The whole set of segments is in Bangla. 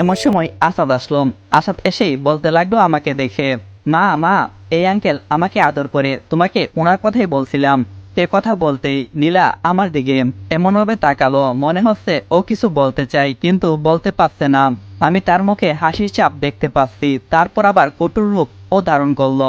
এমন সময় আসাদ আসলো। আসাদ এসেই বলতে লাগলো আমাকে দেখে, মা মা, এই আঙ্কেল আমাকে আদর করে, তোমাকে ওনার কথাই বলছিলাম। এ কথা বলতেই নীলা আমার দিকে এমনভাবে তাকালো, মনে হচ্ছে ও কিছু বলতে চাই কিন্তু বলতে পারছে না। আমি তার মুখে হাসির চাপ দেখতে পাচ্ছি, তারপর আবার কঠোর রূপ ও ধারণ করলো।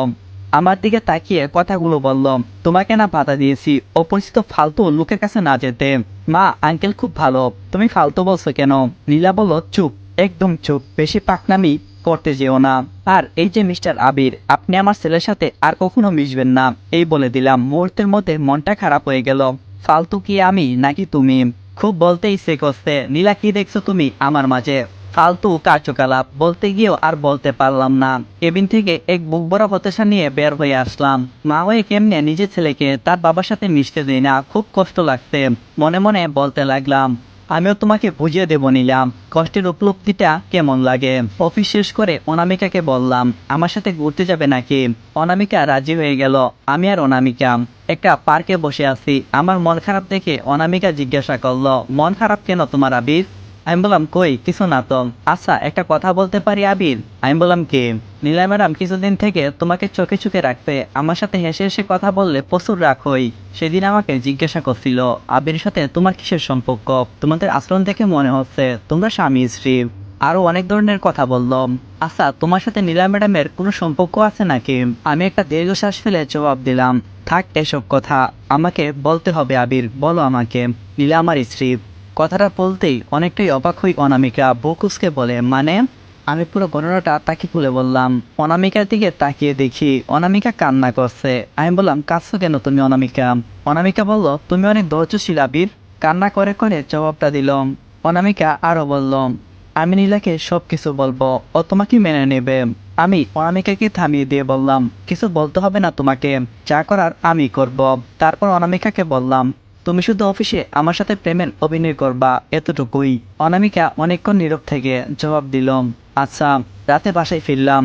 আমার দিকে তাকিয়ে কথাগুলো বলল, তোমাকে না বাধা দিয়েছি অপরিচিত ফালতু লোকের কাছে না যেতে। মা, আঙ্কেল খুব ভালো, তুমি ফালতু বলছো কেন? নীলা বলল, চুপ, একদম চুপ, বেশি পাকনামি করতে যেও না। আর এই যে মিস্টার আবির, আপনি আমার ছেলের সাথে আর কখনো মিশবেন না, এই বলে দিলাম। মুহূর্তের মধ্যে মনটা খারাপ হয়ে গেল। ফালতু কি আমি নাকি তুমি? খুব বলতে ইচ্ছে করছে, নীলা কি দেখছো তুমি আমার মাঝে? ফালতু কার্যকলাপ বলতে গিয়েও আর বলতে পারলাম না। কেবিন থেকে এক বুক ভরা হতাশা নিয়ে বের হয়ে আসলাম। মা হয়ে কেমনে নিজের ছেলেকে তার বাবার সাথে মিশতে দেই না, খুব কষ্ট লাগছে। মনে মনে বলতে লাগলাম, আমিও তোমাকে বুঝিয়ে দেব নিলাম কষ্টের উপলব্ধিটা কেমন লাগে। অফিস শেষ করে অনামিকাকে বললাম আমার সাথে ঘুরতে যাবে নাকি। অনামিকা রাজি হয়ে গেল। আমি আর অনামিকা একটা পার্কে বসে আছি। আমার মন খারাপ দেখে অনামিকা জিজ্ঞাসা করলো, মন খারাপ কেন তোমার আবির? আমি বললাম, কই কিছু না তো। আচ্ছা, একটা কথা বলতে পারি আবির? আমি বললাম, কে? নীলা ম্যাডাম কিছুদিন থেকে তোমাকে চোখে চোখে রাখতে, আমার সাথে হেসে হেসে কথা বললে প্রচুর রাগ হই। সেদিন আমাকে জিজ্ঞাসা করছিল, আবির সাথে তোমার কিসের সম্পর্ক? তোমাদের আচরণ দেখে মনে হচ্ছে তোমরা স্বামী স্ত্রী। আরো অনেক ধরনের কথা বললাম। আচ্ছা, তোমার সাথে নীলা ম্যাডামের কোনো সম্পর্ক আছে নাকি? আমি একটা দীর্ঘশ্বাস ফেলে জবাব দিলাম, থাক এসব কথা, আমাকে বলতে হবে আবির, বলো আমাকে। নীলা আমার স্ত্রী। কথাটা বলতেই অনেকটাই অবাক হই অনামিকা বকুসকে বলে, মানে? আমি পুরো ঘটনাটা তাকে খুলে বললাম। অনামিকার দিকে তাকিয়ে দেখি অনামিকা কান্না করছে। আমি বললাম, কাঁদছো কেন তুমি অনামিকা? অনামিকা বলল, তুমি অনেক ধৈর্যশীল আবির। কান্না করে করে জবাবটা দিলাম। অনামিকা আরো বলল, আমি নীলাকে সব কিছু বলবো, ও তোমাকে মেনে নেবে। আমি অনামিকাকে থামিয়ে দিয়ে বললাম, কিছু বলতে হবে না তোমাকে, যা করার আমি করব। তারপর অনামিকাকে বললাম, তুমি শুধু অফিসে আমার সাথে প্রেমের অভিনয় করবা, এতটুকুই। অনামিকা অনেকক্ষণ নীরব থেকে জবাব দিল, আচ্ছা। রাতে বাসায় ফিরলাম।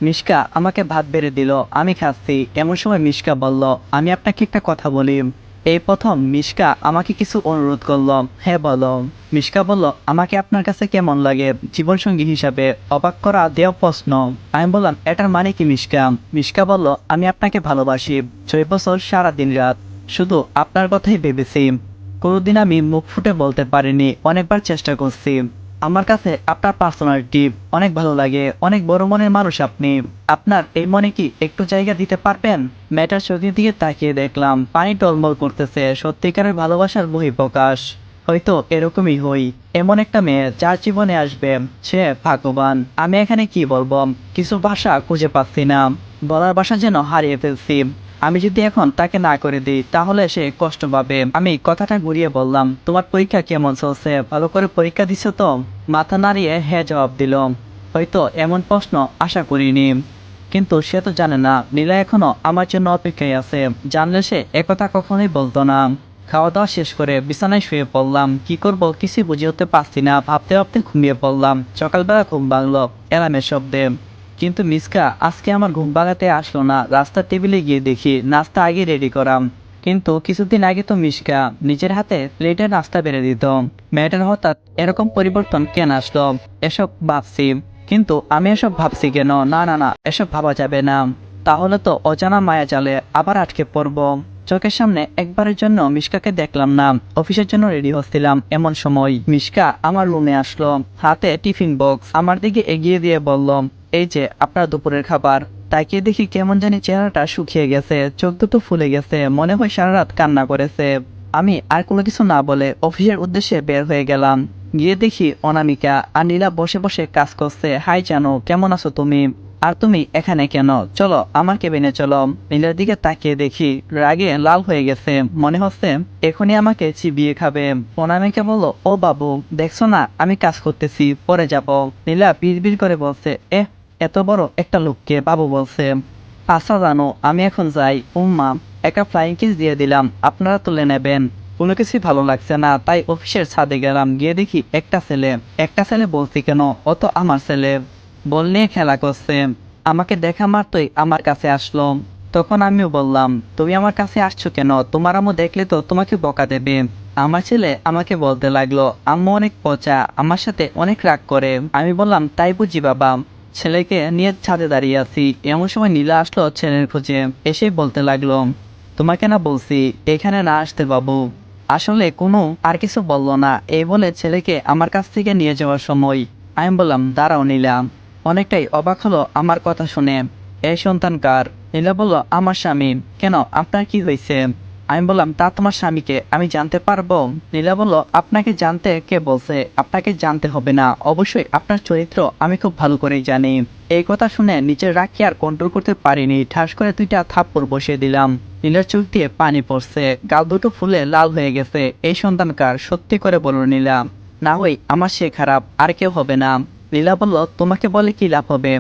মিশকা আমাকে ভাত বেড়ে দিল, আমি খাচ্ছি। এমন সময় মিশকা বলল, আমি আপনাকে একটা কথা বলি। এই প্রথম মিশকা আমাকে কিছু অনুরোধ করল। হ্যাঁ বলো। মিশকা বলল, আমাকে আপনার কাছে কেমন লাগে জীবনসঙ্গী হিসাবে? অবাক করা দেও প্রশ্ন। আমি বললাম, এটার মানে কি মিশকা? মিশকা বলল, আমি আপনাকে ভালোবাসি, 6 বছর সারা দিন রাত শুধু আপনার কথাই ভেবেছি। কোনোদিন আমি মুখ ফুটে বলতে পারিনি, অনেকবার চেষ্টা করছি। আমার কাছে আপনার পার্সোনালিটি অনেক ভালো লাগে, অনেক বড় মনের মানুষ আপনি। আপনার এই মনে কি একটু জায়গা দিতে পারবেন? মেয়েটার চোখের দিকে তাকিয়ে দেখলাম পানি টলমল করতেছে, সত্যিকারের ভালোবাসার বহিঃপ্রকাশ। হয়তো এরকমই হই, এমন একটা মেয়ে যার জীবনে আসবে সে ভাগ্যবান। আমি এখানে কি বলবো, কিছু ভাষা খুঁজে পাচ্ছি না, বলার ভাষা যেন হারিয়ে ফেলছি। আমি যদি এখন তাকে না করে দিই তাহলে সে কষ্ট পাবে। আমি কথাটা ঘুরিয়ে বললাম, তোমার পরীক্ষা কেমন চলছে? ভালো করে পরীক্ষা দিচ্ছ তো? মাথা নাড়িয়ে হ্যাঁ জবাব দিল। হয়তো এমন প্রশ্ন আশা করিনি, কিন্তু সে তো জানে না নীলা এখনো আমার জন্য অপেক্ষায় আছে। জানলে সে একথা কখনোই বলতো না। খাওয়া দাওয়া শেষ করে বিছানায় শুয়ে পড়লাম। কি করব কিছু বুঝে উঠতে পারছি না, ভাবতে ভাবতে ঘুমিয়ে পড়লাম। সকালবেলা ঘুম ভাঙলো অ্যালার্মের শব্দে। কিন্তু মিসকা আজকে আমার ঘুম ভাঙাতে আসলো না। রাস্তার টেবিলে গিয়ে দেখি নাস্তা আগে রেডি করাম। কিন্তু কিছুদিন আগে তো মিসকা নিজের হাতে প্লেটে নাস্তা বেড়ে দিত। মেয়েটার হঠাৎ এরকম পরিবর্তন কেন আসলো, এসব ভাবছি। কিন্তু আমি এসব ভাবছি কেন? না না না, এসব ভাবা যাবে না। তাহলে তো অজানা মায়া জালে আবার আটকে পড়ব। চোখের সামনে একবারের জন্য মিশকাকে দেখলাম না। অফিসের জন্য রেডি হচ্ছিলাম, এমন সময় মিশকা আমার রুমে আসলো, হাতে টিফিন বক্স আমার দিকে এগিয়ে দিয়ে বলল, এই যে আপনার দুপুরের খাবার। তাকিয়ে দেখি কেমন জানি চেহারাটা শুকিয়ে গেছে, চোখ দুটো ফুলে গেছে, মনে হয় সারা রাত কান্না করেছে। আমি আর কোনো কিছু না বলে অফিসের উদ্দেশ্যে বের হয়ে গেলাম। গিয়ে দেখি অনামিকা আর নীলা বসে বসে কাজ করছে। হাই জানো, কেমন আছো তুমি? আর তুমি এখানে কেন? চলো আমার কেবিনে চলো। নীলার দিকে তাকিয়ে দেখি রাগে লাল হয়ে গেছে, মনে হচ্ছে এখনই আমাকে চিবিয়ে খাবে। অনামিকা বলল, ও বাবু, দেখছো না আমি কাজ করতেছি, পরে যাব। নীলা বিড়বিড় করে বলছে, এত বড় একটা লোককে বাবু বলছে। আচ্ছা জানো, আমি এখন যাই। উম্মা, একটা ফ্লাইং কিস দিয়ে দিলাম, আপনারা তুলে নেবেন। কোনো কিছুই ভালো লাগছে না, তাই অফিসের ছাদে গেলাম। গিয়ে দেখি একটা ছেলে বলছি কেন, ও তো আমার ছেলে। বল নিয়ে খেলা করছে। আমাকে দেখা মাত্রই আমার কাছে আসলো। তখন আমিও বললাম, তুমি আমার কাছে আসছো কেন? তোমার আম্মু দেখলে তো তোমাকে বকা দেবে। আমার ছেলে আমাকে বলতে লাগলো আম্মু অনেক পচা, আমার সাথে অনেক রাগ করে। আমি বললাম তাই বুঝি বাবা। ছেলেকে নিয়ে ছাদে দাঁড়িয়ে আছি, এমন সময় নীলা আসলো ছেলের খোঁজে। এসেই বলতে লাগলো তোমাকে না বলছি এখানে না আসতে বাবু। আসলে কোনো আর কিছু বললো না। এই বলে ছেলেকে আমার কাছ থেকে নিয়ে যাওয়ার সময় আমি বললাম দাঁড়াও নীলা। অনেকটাই অবাক হলো আমার কথা শুনে। এই সন্তান কার? নীলা বলল আমার স্বামী। কেন, আপনার কি হয়েছে? আমি বললাম তা তোমার স্বামীকে আমি জানতে পারবো? নীলা বলল আপনাকে জানতে কে বলছে? আপনাকে জানতে হবে না, অবশ্যই আপনার চরিত্র আমি খুব ভালো করেই জানি। এই কথা শুনে নিজের রাগ কি আর কন্ট্রোল করতে পারিনি, ঠাস করে 2টা থাপ্পড় বসিয়ে দিলাম। নীলার চোখ দিয়ে পানি পড়ছে, গাল দুটো ফুলে লাল হয়ে গেছে। এই সন্তান কার? সত্যি করে বলো নীলা। না হই আমার সে খারাপ, আর কেউ হবে না। লীলা বলল তোমাকে বলে কি লাভ হবে?